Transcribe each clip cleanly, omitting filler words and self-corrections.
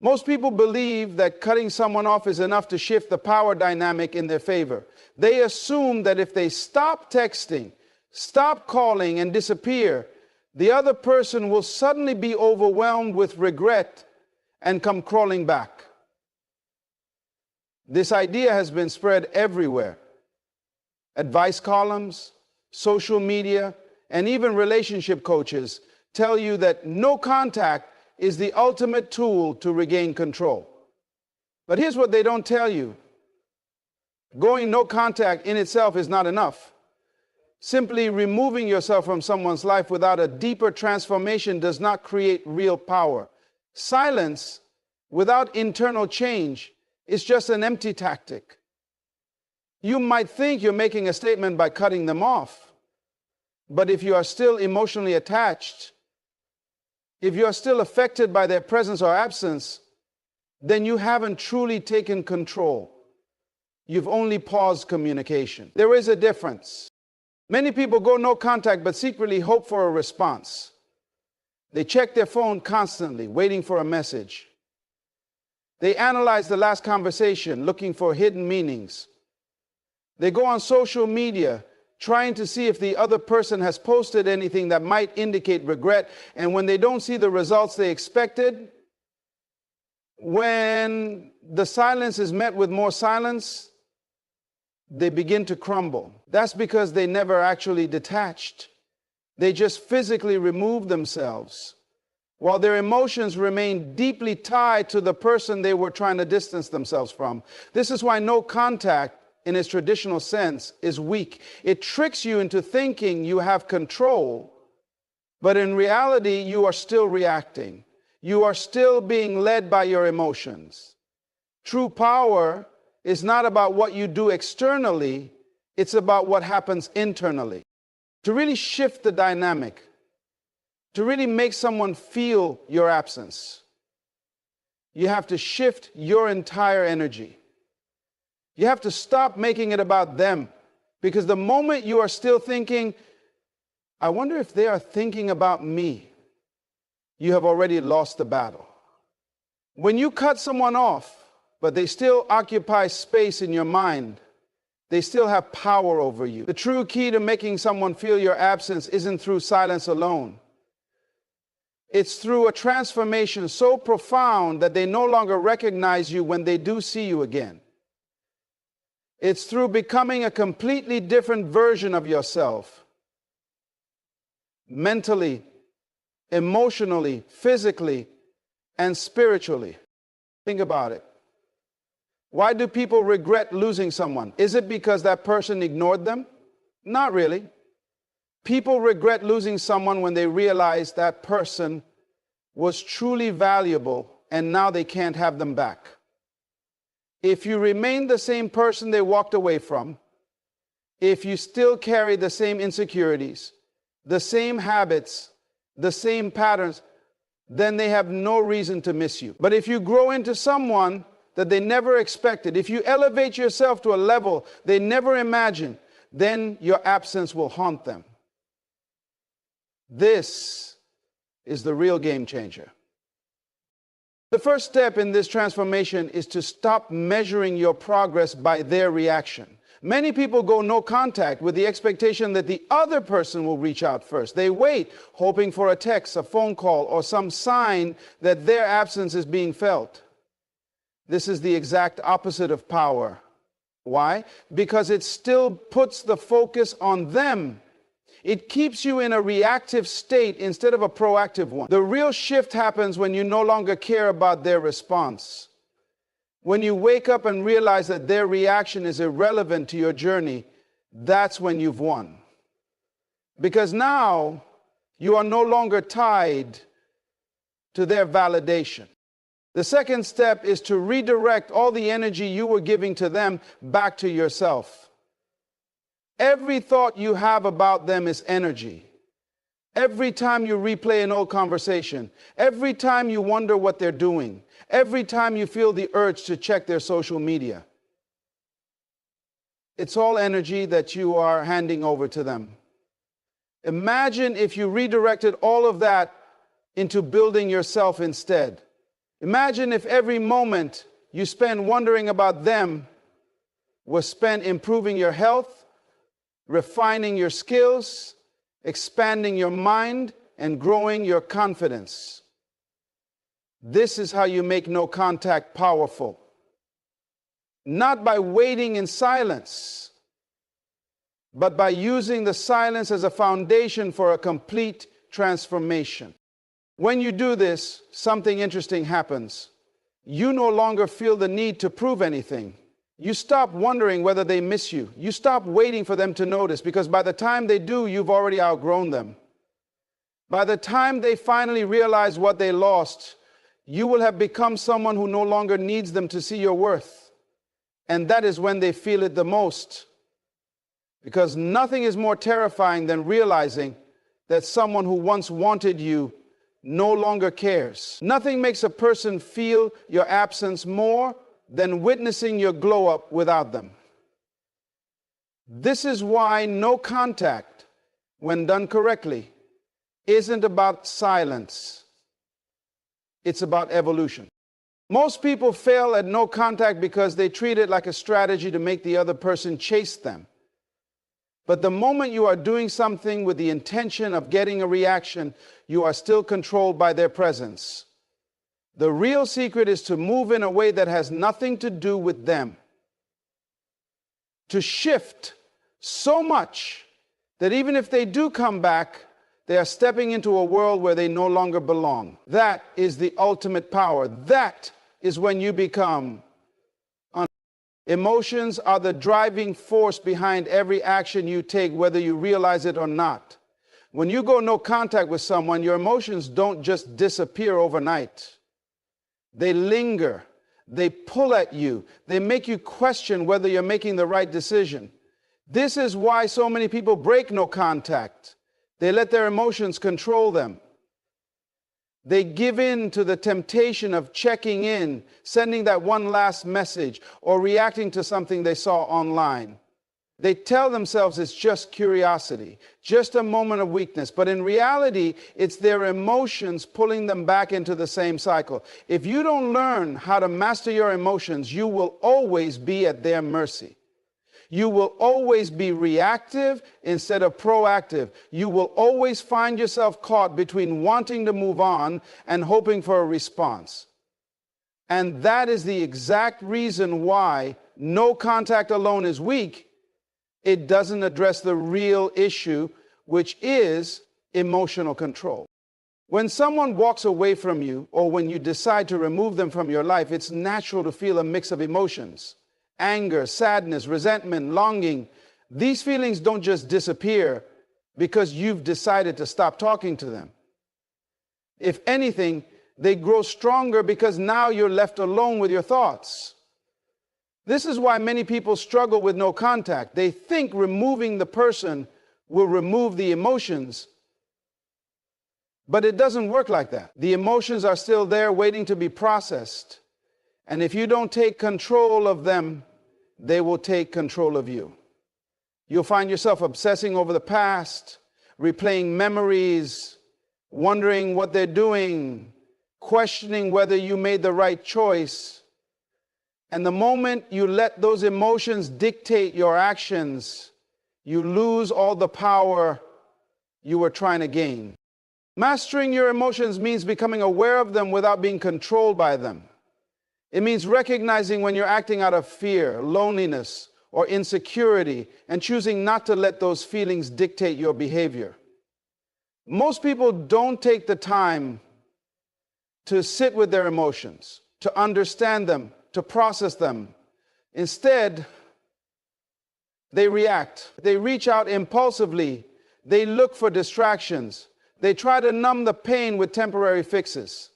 Most people believe that cutting someone off is enough to shift the power dynamic in their favor. They assume that if they stop texting, stop calling, and disappear, the other person will suddenly be overwhelmed with regret and come crawling back. This idea has been spread everywhere. Advice columns, social media, and even relationship coaches tell you that no contact is the ultimate tool to regain control. But here's what they don't tell you. Going no contact in itself is not enough. Simply removing yourself from someone's life without a deeper transformation does not create real power. Silence without internal change is just an empty tactic. You might think you're making a statement by cutting them off, but if you are still emotionally attached, if you are still affected by their presence or absence, then you haven't truly taken control. You've only paused communication. There is a difference. Many people go no contact but secretly hope for a response. They check their phone constantly, waiting for a message. They analyze the last conversation, looking for hidden meanings. They go on social media, trying to see if the other person has posted anything that might indicate regret. And when they don't see the results they expected, when the silence is met with more silence, they begin to crumble. That's because they never actually detached. They just physically removed themselves, while their emotions remain deeply tied to the person they were trying to distance themselves from. This is why no contact, in its traditional sense, is weak. It tricks you into thinking you have control, but in reality, you are still reacting. You are still being led by your emotions. True power is not about what you do externally, it's about what happens internally. To really shift the dynamic, to really make someone feel your absence, you have to shift your entire energy. You have to stop making it about them, because the moment you are still thinking, I wonder if they are thinking about me, you have already lost the battle. When you cut someone off, but they still occupy space in your mind, they still have power over you. The true key to making someone feel your absence isn't through silence alone. It's through a transformation so profound that they no longer recognize you when they do see you again. It's through becoming a completely different version of yourself. Mentally, emotionally, physically, and spiritually. Think about it. Why do people regret losing someone? Is it because that person ignored them? Not really. People regret losing someone when they realize that person was truly valuable and now they can't have them back. If you remain the same person they walked away from, if you still carry the same insecurities, the same habits, the same patterns, then they have no reason to miss you. But if you grow into someone that they never expected, if you elevate yourself to a level they never imagined, then your absence will haunt them. This is the real game changer. The first step in this transformation is to stop measuring your progress by their reaction. Many people go no contact with the expectation that the other person will reach out first. They wait, hoping for a text, a phone call, or some sign that their absence is being felt. This is the exact opposite of power. Why? Because it still puts the focus on them. It keeps you in a reactive state instead of a proactive one. The real shift happens when you no longer care about their response. When you wake up and realize that their reaction is irrelevant to your journey, that's when you've won. Because now you are no longer tied to their validation. The second step is to redirect all the energy you were giving to them back to yourself. Every thought you have about them is energy. Every time you replay an old conversation, every time you wonder what they're doing, every time you feel the urge to check their social media, it's all energy that you are handing over to them. Imagine if you redirected all of that into building yourself instead. Imagine if every moment you spend wondering about them was spent improving your health, refining your skills, expanding your mind, and growing your confidence. This is how you make no contact powerful. Not by waiting in silence, but by using the silence as a foundation for a complete transformation. When you do this, something interesting happens. You no longer feel the need to prove anything. You stop wondering whether they miss you. You stop waiting for them to notice, because by the time they do, you've already outgrown them. By the time they finally realize what they lost, you will have become someone who no longer needs them to see your worth. And that is when they feel it the most. Because nothing is more terrifying than realizing that someone who once wanted you no longer cares. Nothing makes a person feel your absence more than witnessing your glow up without them. This is why no contact, when done correctly, isn't about silence. It's about evolution. Most people fail at no contact because they treat it like a strategy to make the other person chase them. But the moment you are doing something with the intention of getting a reaction, you are still controlled by their presence. The real secret is to move in a way that has nothing to do with them. To shift so much that even if they do come back, they are stepping into a world where they no longer belong. That is the ultimate power. That is when you become. Emotions are the driving force behind every action you take, whether you realize it or not. When you go no contact with someone, your emotions don't just disappear overnight. They linger. They pull at you. They make you question whether you're making the right decision. This is why so many people break no contact. They let their emotions control them. They give in to the temptation of checking in, sending that one last message, or reacting to something they saw online. They tell themselves it's just curiosity, just a moment of weakness. But in reality, it's their emotions pulling them back into the same cycle. If you don't learn how to master your emotions, you will always be at their mercy. You will always be reactive instead of proactive. You will always find yourself caught between wanting to move on and hoping for a response. And that is the exact reason why no contact alone is weak. It doesn't address the real issue, which is emotional control. When someone walks away from you, or when you decide to remove them from your life, it's natural to feel a mix of emotions. Anger, sadness, resentment, longing. These feelings don't just disappear because you've decided to stop talking to them. If anything, they grow stronger because now you're left alone with your thoughts. This is why many people struggle with no contact. They think removing the person will remove the emotions, but it doesn't work like that. The emotions are still there waiting to be processed. And if you don't take control of them, they will take control of you. You'll find yourself obsessing over the past, replaying memories, wondering what they're doing, questioning whether you made the right choice. And the moment you let those emotions dictate your actions, you lose all the power you were trying to gain. Mastering your emotions means becoming aware of them without being controlled by them. It means recognizing when you're acting out of fear, loneliness, or insecurity, and choosing not to let those feelings dictate your behavior. Most people don't take the time to sit with their emotions, to understand them, to process them. Instead, they react. They reach out impulsively. They look for distractions. They try to numb the pain with temporary fixes.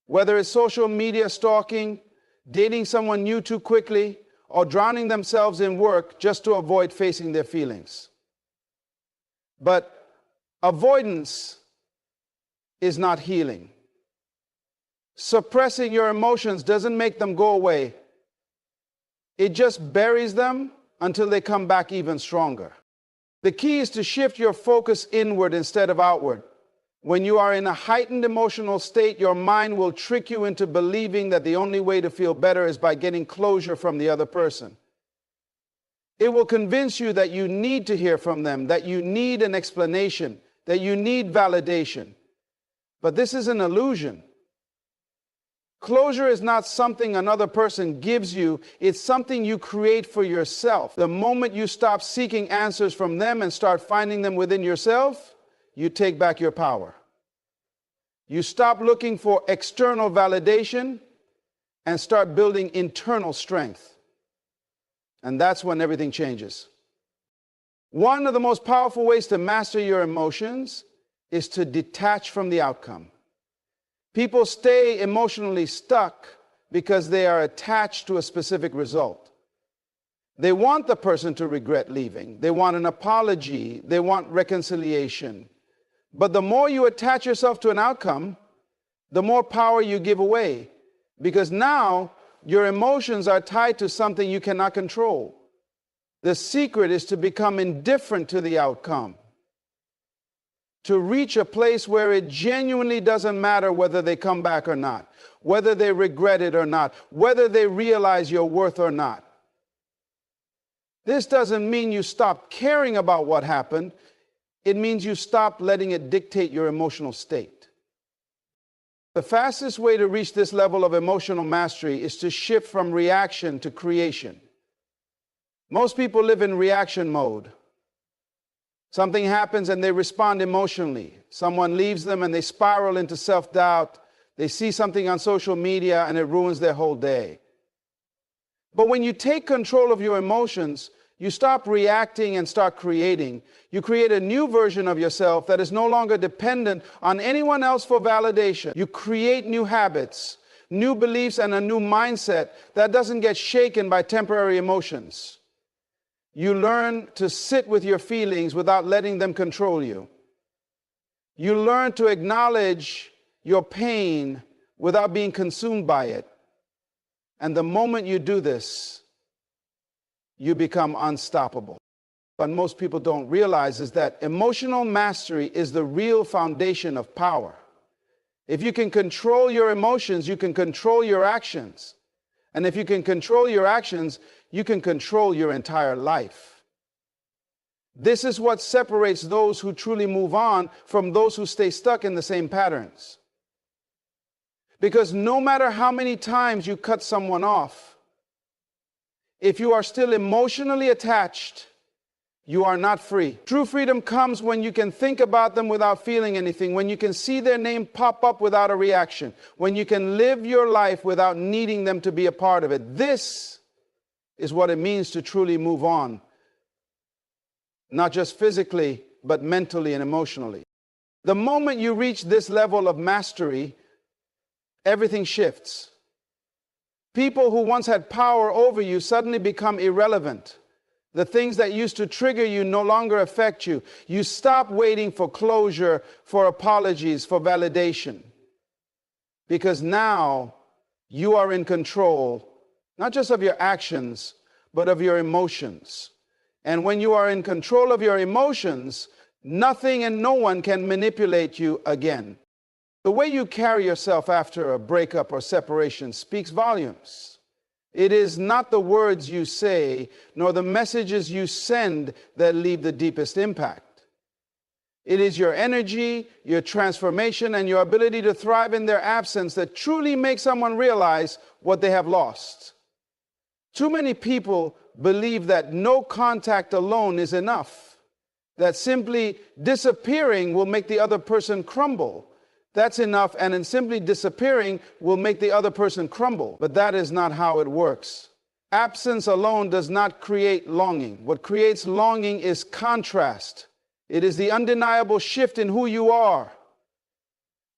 Whether it's social media stalking, dating someone new too quickly, or drowning themselves in work just to avoid facing their feelings. But avoidance is not healing. Suppressing your emotions doesn't make them go away. It just buries them until they come back even stronger. The key is to shift your focus inward instead of outward. When you are in a heightened emotional state, your mind will trick you into believing that the only way to feel better is by getting closure from the other person. It will convince you that you need to hear from them, that you need an explanation, that you need validation. But this is an illusion. Closure is not something another person gives you. It's something you create for yourself. The moment you stop seeking answers from them and start finding them within yourself, you take back your power. You stop looking for external validation and start building internal strength. And that's when everything changes. One of the most powerful ways to master your emotions is to detach from the outcome. People stay emotionally stuck because they are attached to a specific result. They want the person to regret leaving. They want an apology. They want reconciliation. But the more you attach yourself to an outcome, the more power you give away, because now your emotions are tied to something you cannot control. The secret is to become indifferent to the outcome, to reach a place where it genuinely doesn't matter whether they come back or not, whether they regret it or not, whether they realize your worth or not. This doesn't mean you stop caring about what happened. It means you stop letting it dictate your emotional state. The fastest way to reach this level of emotional mastery is to shift from reaction to creation. Most people live in reaction mode. Something happens and they respond emotionally. Someone leaves them and they spiral into self-doubt. They see something on social media and it ruins their whole day. But when you take control of your emotions, you stop reacting and start creating. You create a new version of yourself that is no longer dependent on anyone else for validation. You create new habits, new beliefs, and a new mindset that doesn't get shaken by temporary emotions. You learn to sit with your feelings without letting them control you. You learn to acknowledge your pain without being consumed by it. And the moment you do this, you become unstoppable. What most people don't realize is that emotional mastery is the real foundation of power. If you can control your emotions, you can control your actions. And if you can control your actions, you can control your entire life. This is what separates those who truly move on from those who stay stuck in the same patterns. Because no matter how many times you cut someone off, if you are still emotionally attached, you are not free. True freedom comes when you can think about them without feeling anything, when you can see their name pop up without a reaction, when you can live your life without needing them to be a part of it. This is what it means to truly move on, not just physically, but mentally and emotionally. The moment you reach this level of mastery, everything shifts. People who once had power over you suddenly become irrelevant. The things that used to trigger you no longer affect you. You stop waiting for closure, for apologies, for validation. Because now you are in control, not just of your actions, but of your emotions. And when you are in control of your emotions, nothing and no one can manipulate you again. The way you carry yourself after a breakup or separation speaks volumes. It is not the words you say, nor the messages you send that leave the deepest impact. It is your energy, your transformation, and your ability to thrive in their absence that truly make someone realize what they have lost. Too many people believe that no contact alone is enough, that simply disappearing will make the other person crumble. That's enough, and in simply disappearing will make the other person crumble. But that is not how it works. Absence alone does not create longing. What creates longing is contrast. It is the undeniable shift in who you are,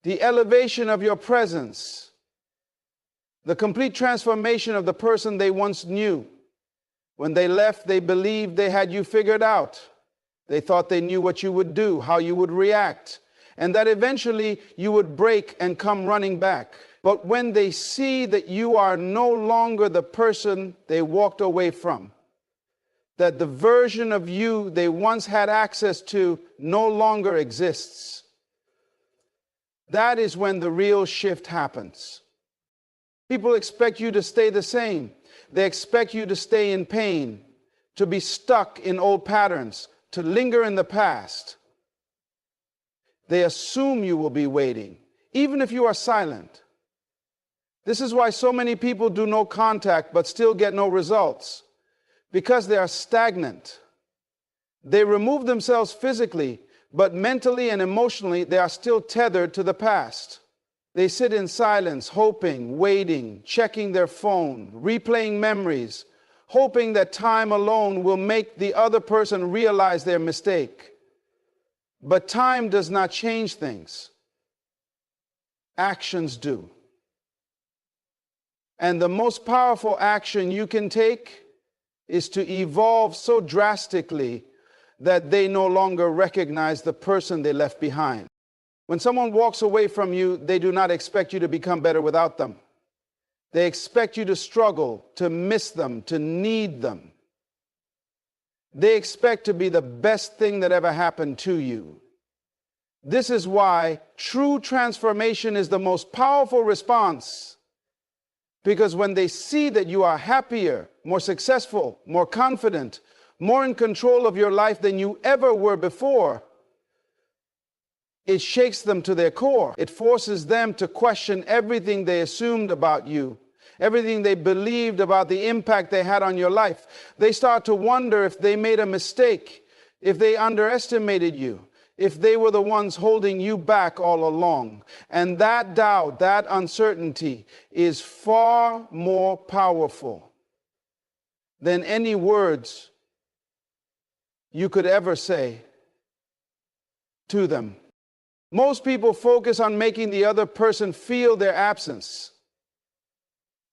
the elevation of your presence, the complete transformation of the person they once knew. When they left, they believed they had you figured out. They thought they knew what you would do, how you would react, and that eventually you would break and come running back. But when they see that you are no longer the person they walked away from, that the version of you they once had access to no longer exists, That is when the real shift happens. People expect you to stay the same. They expect you to stay in pain, to be stuck in old patterns, to linger in the past. They assume you will be waiting, even if you are silent. This is why so many people do no contact but still get no results, because they are stagnant. They remove themselves physically, but mentally and emotionally, they are still tethered to the past. They sit in silence, hoping, waiting, checking their phone, replaying memories, hoping that time alone will make the other person realize their mistake. But time does not change things. Actions do. And the most powerful action you can take is to evolve so drastically that they no longer recognize the person they left behind. When someone walks away from you, they do not expect you to become better without them. They expect you to struggle, to miss them, to need them. They expect to be the best thing that ever happened to you. This is why true transformation is the most powerful response. Because when they see that you are happier, more successful, more confident, more in control of your life than you ever were before, it shakes them to their core. It forces them to question everything they assumed about you, everything they believed about the impact they had on your life. They start to wonder if they made a mistake, if they underestimated you, if they were the ones holding you back all along. And that doubt, that uncertainty is far more powerful than any words you could ever say to them. Most people focus on making the other person feel their absence.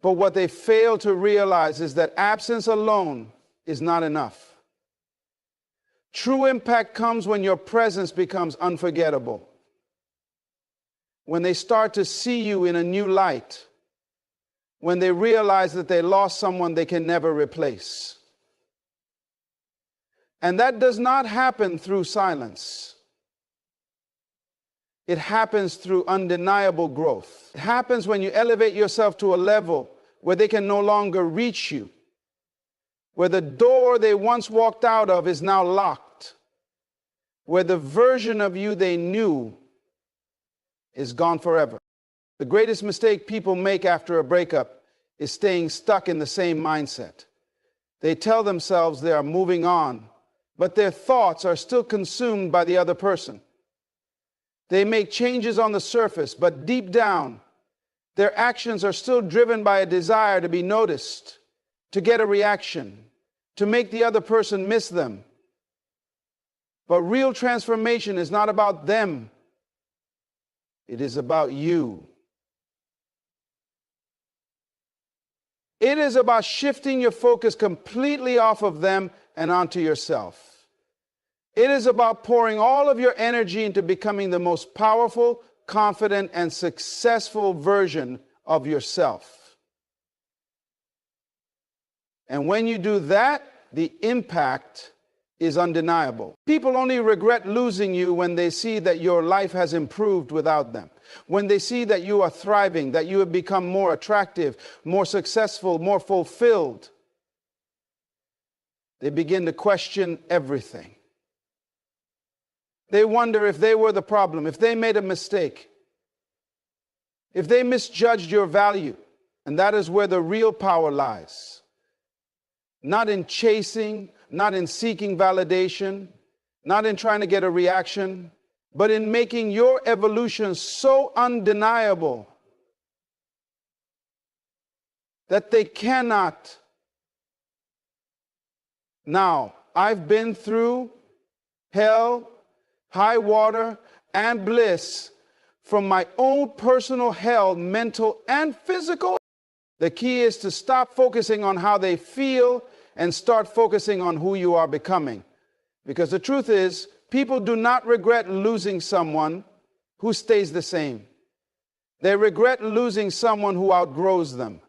But what they fail to realize is that absence alone is not enough. True impact comes when your presence becomes unforgettable. When they start to see you in a new light. When they realize that they lost someone they can never replace. And that does not happen through silence. It happens through undeniable growth. It happens when you elevate yourself to a level where they can no longer reach you, where the door they once walked out of is now locked, where the version of you they knew is gone forever. The greatest mistake people make after a breakup is staying stuck in the same mindset. They tell themselves they are moving on, but their thoughts are still consumed by the other person. They make changes on the surface, but deep down, their actions are still driven by a desire to be noticed, to get a reaction, to make the other person miss them. But real transformation is not about them. It is about you. It is about shifting your focus completely off of them and onto yourself. It is about pouring all of your energy into becoming the most powerful, confident, and successful version of yourself. And when you do that, the impact is undeniable. People only regret losing you when they see that your life has improved without them. When they see that you are thriving, that you have become more attractive, more successful, more fulfilled, they begin to question everything. They wonder if they were the problem, if they made a mistake, if they misjudged your value. And that is where the real power lies. Not in chasing, not in seeking validation, not in trying to get a reaction, but in making your evolution so undeniable that they cannot. Now, I've been through hell, high water, and bliss from my own personal hell, mental and physical. The key is to stop focusing on how they feel and start focusing on who you are becoming. Because the truth is, people do not regret losing someone who stays the same. They regret losing someone who outgrows them,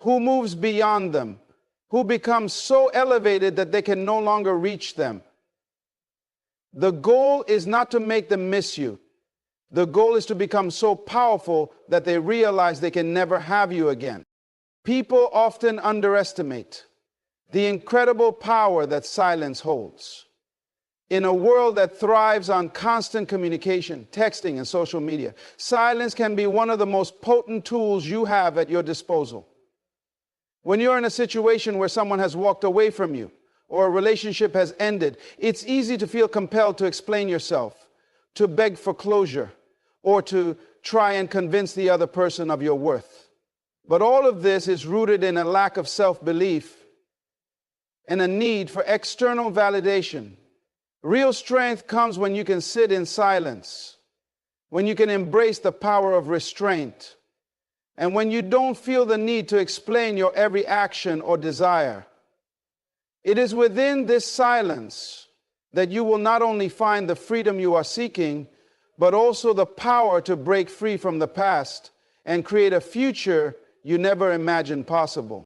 who moves beyond them, who becomes so elevated that they can no longer reach them. The goal is not to make them miss you. The goal is to become so powerful that they realize they can never have you again. People often underestimate the incredible power that silence holds. In a world that thrives on constant communication, texting, and social media, silence can be one of the most potent tools you have at your disposal. When you're in a situation where someone has walked away from you or a relationship has ended, it's easy to feel compelled to explain yourself, to beg for closure, or to try and convince the other person of your worth. But all of this is rooted in a lack of self-belief and a need for external validation. Real strength comes when you can sit in silence, when you can embrace the power of restraint, and when you don't feel the need to explain your every action or desire. It is within this silence that you will not only find the freedom you are seeking, but also the power to break free from the past and create a future you never imagined possible.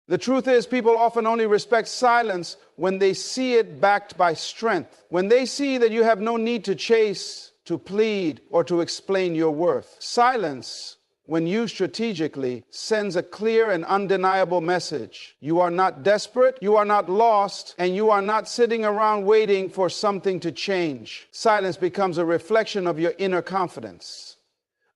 The truth is, people often only respect silence when they see it backed by strength. When they see that you have no need to chase, to plead, or to explain your worth. Silence, when used strategically, sends a clear and undeniable message. You are not desperate, you are not lost, and you are not sitting around waiting for something to change. Silence becomes a reflection of your inner confidence,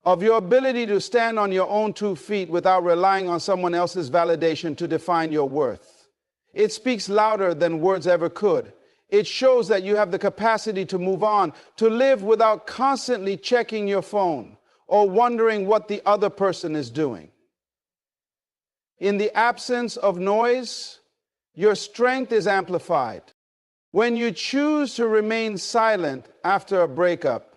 of your ability to stand on your own 2 feet without relying on someone else's validation to define your worth. It speaks louder than words ever could. It shows that you have the capacity to move on, to live without constantly checking your phone or wondering what the other person is doing. In the absence of noise, your strength is amplified. When you choose to remain silent after a breakup,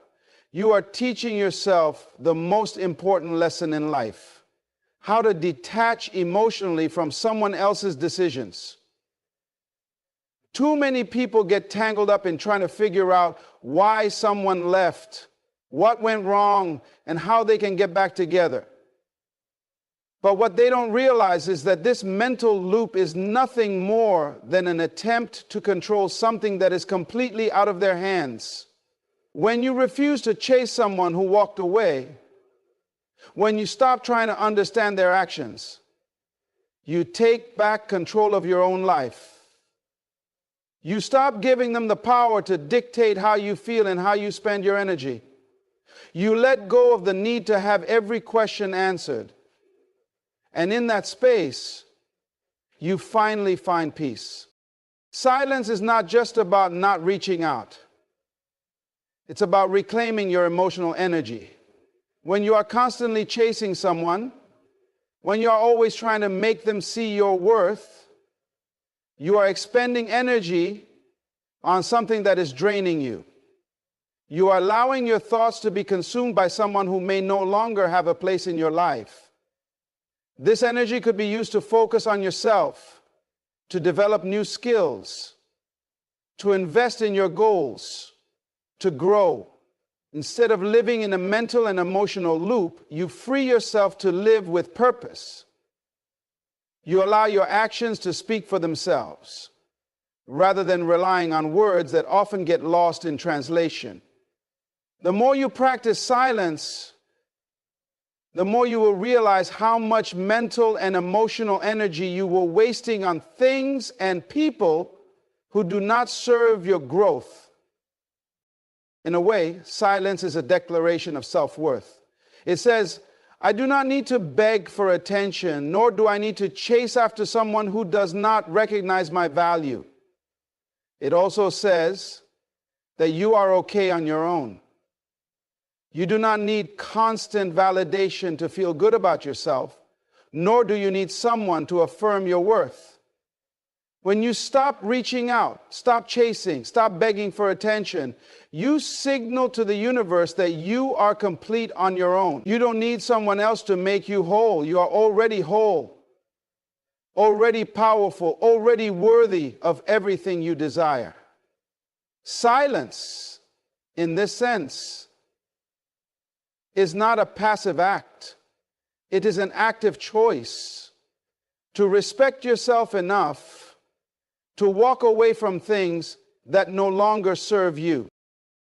you are teaching yourself the most important lesson in life: how to detach emotionally from someone else's decisions. Too many people get tangled up in trying to figure out why someone left, what went wrong, and how they can get back together. But what they don't realize is that this mental loop is nothing more than an attempt to control something that is completely out of their hands. When you refuse to chase someone who walked away, when you stop trying to understand their actions, you take back control of your own life. You stop giving them the power to dictate how you feel and how you spend your energy. You let go of the need to have every question answered. And in that space, you finally find peace. Silence is not just about not reaching out. It's about reclaiming your emotional energy. When you are constantly chasing someone, when you are always trying to make them see your worth, you are expending energy on something that is draining you. You are allowing your thoughts to be consumed by someone who may no longer have a place in your life. This energy could be used to focus on yourself, to develop new skills, to invest in your goals, to grow. Instead of living in a mental and emotional loop, you free yourself to live with purpose. You allow your actions to speak for themselves, rather than relying on words that often get lost in translation. The more you practice silence, the more you will realize how much mental and emotional energy you were wasting on things and people who do not serve your growth. In a way, silence is a declaration of self-worth. It says, I do not need to beg for attention, nor do I need to chase after someone who does not recognize my value. It also says that you are okay on your own. You do not need constant validation to feel good about yourself, nor do you need someone to affirm your worth. When you stop reaching out, stop chasing, stop begging for attention, you signal to the universe that you are complete on your own. You don't need someone else to make you whole. You are already whole, already powerful, already worthy of everything you desire. Silence, in this sense, is not a passive act. It is an active choice to respect yourself enough to walk away from things that no longer serve you.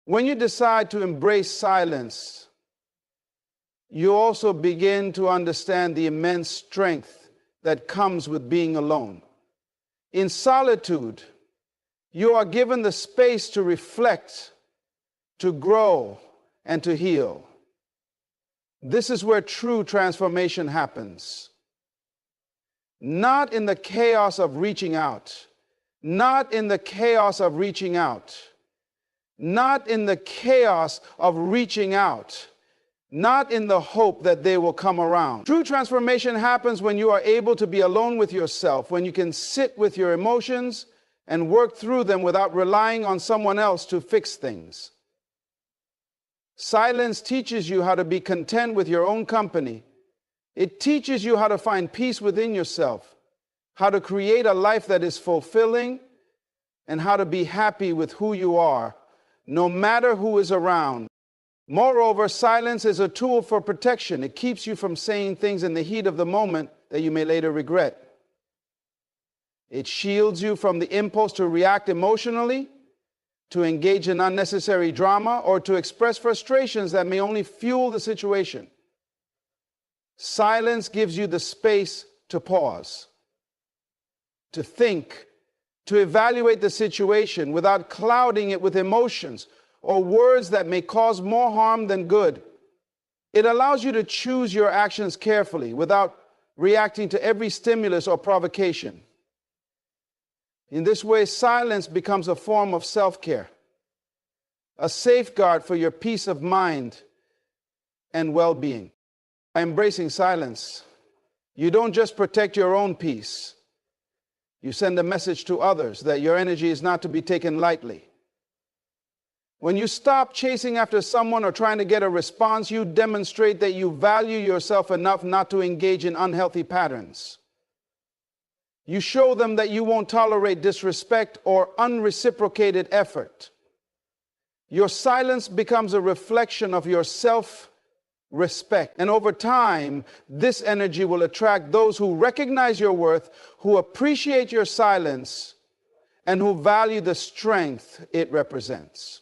When you decide to embrace silence, you also begin to understand the immense strength that comes with being alone. In solitude, you are given the space to reflect, to grow, and to heal. This is where true transformation happens. Not in the chaos of reaching out. Not in the chaos of reaching out. Not in the chaos of reaching out. Not in the hope that they will come around. True transformation happens when you are able to be alone with yourself, when you can sit with your emotions and work through them without relying on someone else to fix things. Silence teaches you how to be content with your own company. It teaches you how to find peace within yourself, how to create a life that is fulfilling, and how to be happy with who you are, no matter who is around. Moreover, silence is a tool for protection. It keeps you from saying things in the heat of the moment that you may later regret. It shields you from the impulse to react emotionally, to engage in unnecessary drama, or to express frustrations that may only fuel the situation. Silence gives you the space to pause, to think, to evaluate the situation without clouding it with emotions or words that may cause more harm than good. It allows you to choose your actions carefully without reacting to every stimulus or provocation. In this way, silence becomes a form of self-care, a safeguard for your peace of mind and well-being. By embracing silence, you don't just protect your own peace. You send a message to others that your energy is not to be taken lightly. When you stop chasing after someone or trying to get a response, you demonstrate that you value yourself enough not to engage in unhealthy patterns. You show them that you won't tolerate disrespect or unreciprocated effort. Your silence becomes a reflection of your self-respect. And over time, this energy will attract those who recognize your worth, who appreciate your silence, and who value the strength it represents.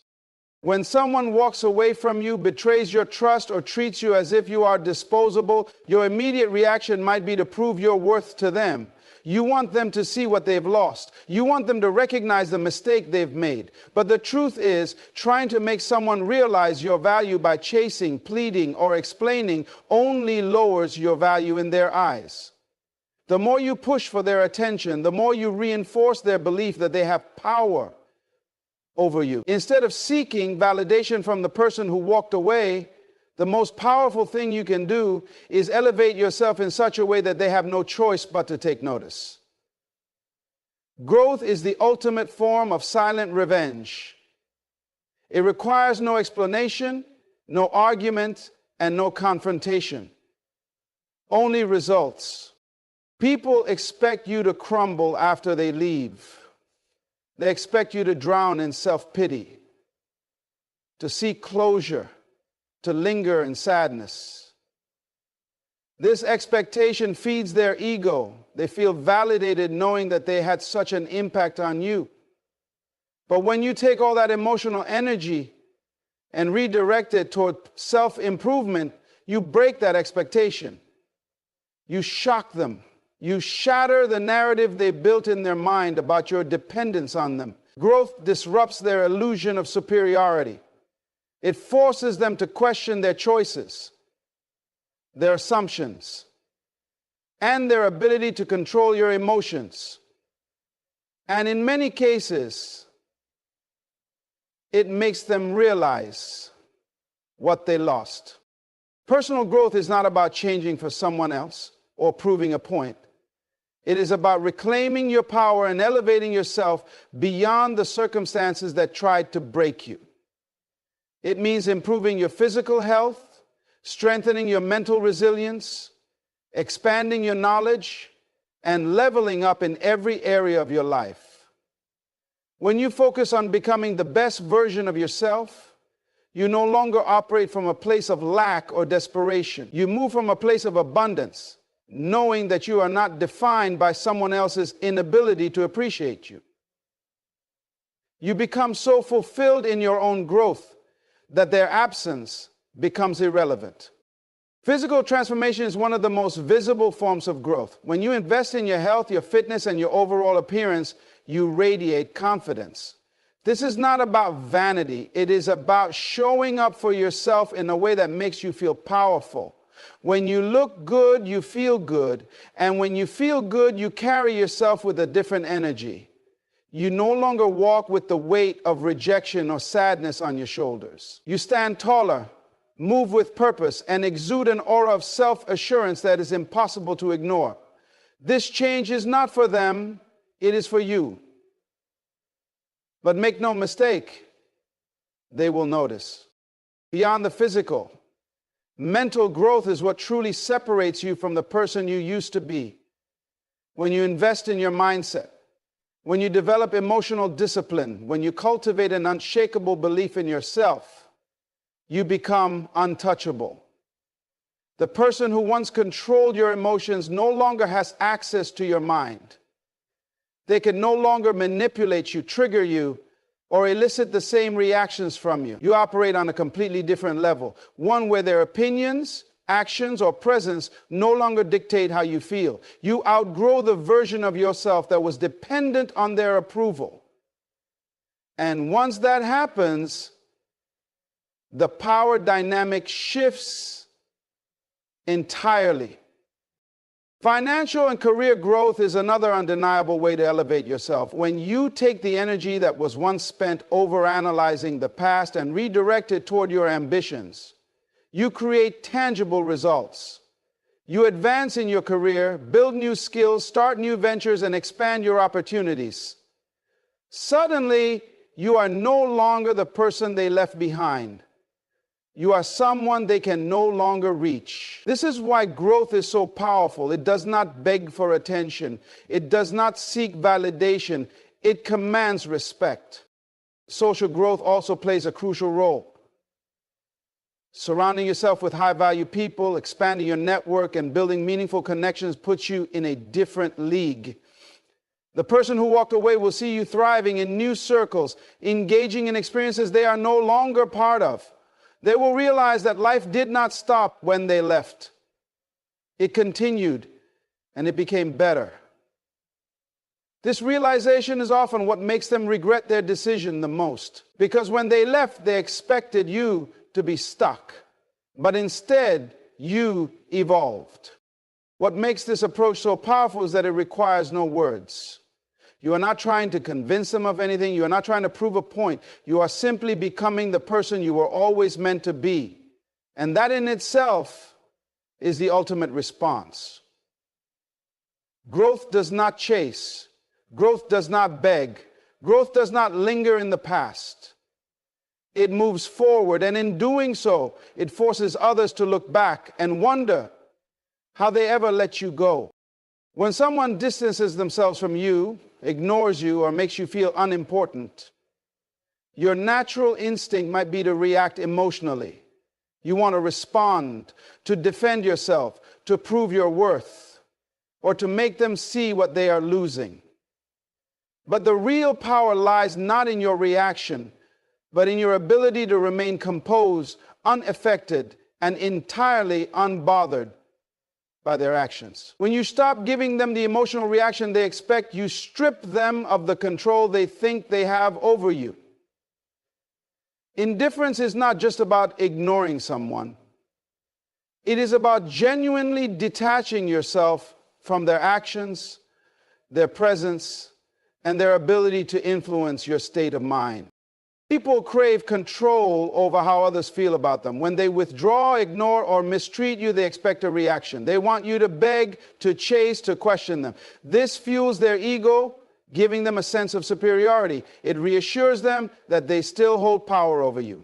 When someone walks away from you, betrays your trust, or treats you as if you are disposable, your immediate reaction might be to prove your worth to them. You want them to see what they've lost. You want them to recognize the mistake they've made. But the truth is, trying to make someone realize your value by chasing, pleading, or explaining only lowers your value in their eyes. The more you push for their attention, the more you reinforce their belief that they have power over you. Instead of seeking validation from the person who walked away, the most powerful thing you can do is elevate yourself in such a way that they have no choice but to take notice. Growth is the ultimate form of silent revenge. It requires no explanation, no argument, and no confrontation. Only results. People expect you to crumble after they leave. They expect you to drown in self-pity, to seek closure, to linger in sadness. This expectation feeds their ego. They feel validated knowing that they had such an impact on you. But when you take all that emotional energy and redirect it toward self-improvement, you break that expectation. You shock them. You shatter the narrative they built in their mind about your dependence on them. Growth disrupts their illusion of superiority. It forces them to question their choices, their assumptions, and their ability to control your emotions. And in many cases, it makes them realize what they lost. Personal growth is not about changing for someone else or proving a point. It is about reclaiming your power and elevating yourself beyond the circumstances that tried to break you. It means improving your physical health, strengthening your mental resilience, expanding your knowledge, and leveling up in every area of your life. When you focus on becoming the best version of yourself, you no longer operate from a place of lack or desperation. You move from a place of abundance, knowing that you are not defined by someone else's inability to appreciate you. You become so fulfilled in your own growth that their absence becomes irrelevant. Physical transformation is one of the most visible forms of growth. When you invest in your health, your fitness, and your overall appearance, you radiate confidence. This is not about vanity. It is about showing up for yourself in a way that makes you feel powerful. When you look good, you feel good. And when you feel good, you carry yourself with a different energy. You no longer walk with the weight of rejection or sadness on your shoulders. You stand taller, move with purpose, and exude an aura of self-assurance that is impossible to ignore. This change is not for them, it is for you. But make no mistake, they will notice. Beyond the physical, mental growth is what truly separates you from the person you used to be. When you invest in your mindset, when you develop emotional discipline, when you cultivate an unshakable belief in yourself, you become untouchable. The person who once controlled your emotions no longer has access to your mind. They can no longer manipulate you, trigger you, or elicit the same reactions from you. You operate on a completely different level, one where their opinions, actions, or presence no longer dictate how you feel. You outgrow the version of yourself that was dependent on their approval. And once that happens, the power dynamic shifts entirely. Financial and career growth is another undeniable way to elevate yourself. When you take the energy that was once spent overanalyzing the past and redirect it toward your ambitions, you create tangible results. You advance in your career, build new skills, start new ventures, and expand your opportunities. Suddenly, you are no longer the person they left behind. You are someone they can no longer reach. This is why growth is so powerful. It does not beg for attention. It does not seek validation. It commands respect. Social growth also plays a crucial role. Surrounding yourself with high-value people, expanding your network, and building meaningful connections puts you in a different league. The person who walked away will see you thriving in new circles, engaging in experiences they are no longer part of. They will realize that life did not stop when they left. It continued, and it became better. This realization is often what makes them regret their decision the most, because when they left, they expected you to be stuck, but instead, you evolved. What makes this approach so powerful is that it requires no words. You are not trying to convince them of anything. You are not trying to prove a point. You are simply becoming the person you were always meant to be. And that in itself is the ultimate response. Growth does not chase. Growth does not beg. Growth does not linger in the past. It moves forward, and in doing so, it forces others to look back and wonder how they ever let you go. When someone distances themselves from you, ignores you, or makes you feel unimportant, your natural instinct might be to react emotionally. You want to respond, to defend yourself, to prove your worth, or to make them see what they are losing. But the real power lies not in your reaction, but in your ability to remain composed, unaffected, and entirely unbothered by their actions. When you stop giving them the emotional reaction they expect, you strip them of the control they think they have over you. Indifference is not just about ignoring someone. It is about genuinely detaching yourself from their actions, their presence, and their ability to influence your state of mind. People crave control over how others feel about them. When they withdraw, ignore, or mistreat you, they expect a reaction. They want you to beg, to chase, to question them. This fuels their ego, giving them a sense of superiority. It reassures them that they still hold power over you.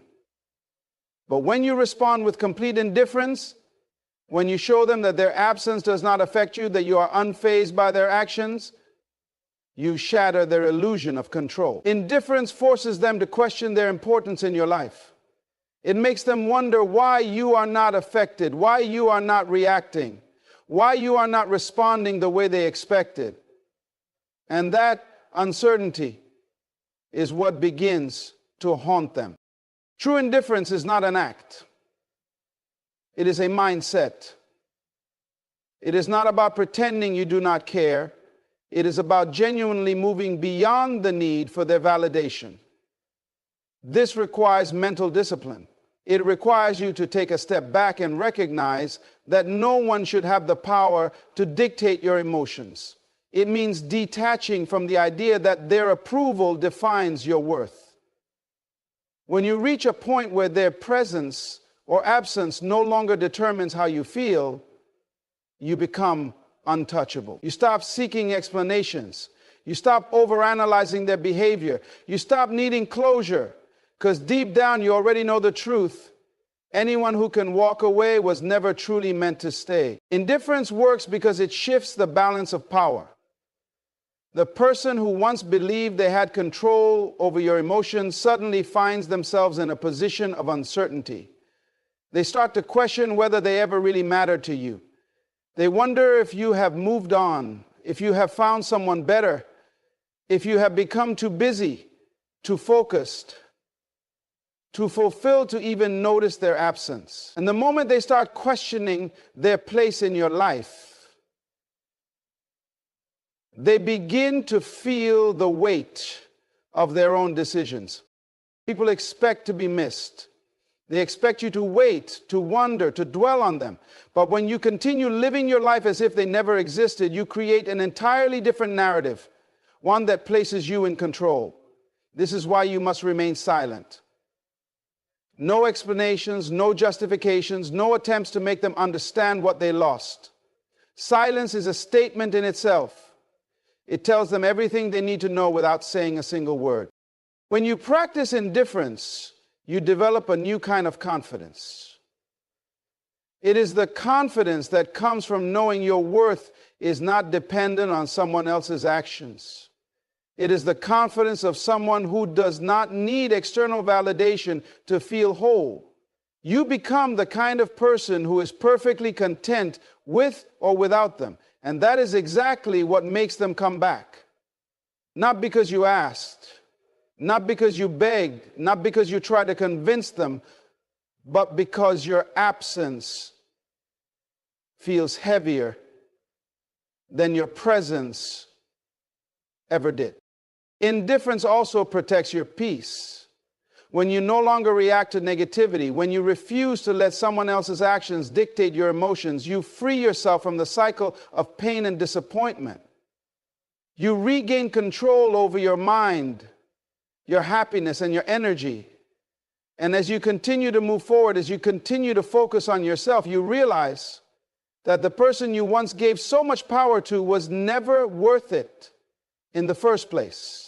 But when you respond with complete indifference, when you show them that their absence does not affect you, that you are unfazed by their actions, you shatter their illusion of control. Indifference forces them to question their importance in your life. It makes them wonder why you are not affected, why you are not reacting, why you are not responding the way they expected. And that uncertainty is what begins to haunt them. True indifference is not an act. It is a mindset. It is not about pretending you do not care. It is about genuinely moving beyond the need for their validation. This requires mental discipline. It requires you to take a step back and recognize that no one should have the power to dictate your emotions. It means detaching from the idea that their approval defines your worth. When you reach a point where their presence or absence no longer determines how you feel, you become untouchable. You stop seeking explanations. You stop overanalyzing their behavior. You stop needing closure, because deep down you already know the truth. Anyone who can walk away was never truly meant to stay. Indifference works because it shifts the balance of power. The person who once believed they had control over your emotions suddenly finds themselves in a position of uncertainty. They start to question whether they ever really mattered to you. They wonder if you have moved on, if you have found someone better, if you have become too busy, too focused, too fulfilled to even notice their absence. And the moment they start questioning their place in your life, they begin to feel the weight of their own decisions. People expect to be missed. They expect you to wait, to wonder, to dwell on them. But when you continue living your life as if they never existed, you create an entirely different narrative, one that places you in control. This is why you must remain silent. No explanations, no justifications, no attempts to make them understand what they lost. Silence is a statement in itself. It tells them everything they need to know without saying a single word. When you practice indifference, you develop a new kind of confidence. It is the confidence that comes from knowing your worth is not dependent on someone else's actions. It is the confidence of someone who does not need external validation to feel whole. You become the kind of person who is perfectly content with or without them. And that is exactly what makes them come back. Not because you asked, not because you begged, not because you tried to convince them, but because your absence feels heavier than your presence ever did. Indifference also protects your peace. When you no longer react to negativity, when you refuse to let someone else's actions dictate your emotions, you free yourself from the cycle of pain and disappointment. You regain control over your mind, your happiness, and your energy. And as you continue to move forward, as you continue to focus on yourself, you realize that the person you once gave so much power to was never worth it in the first place.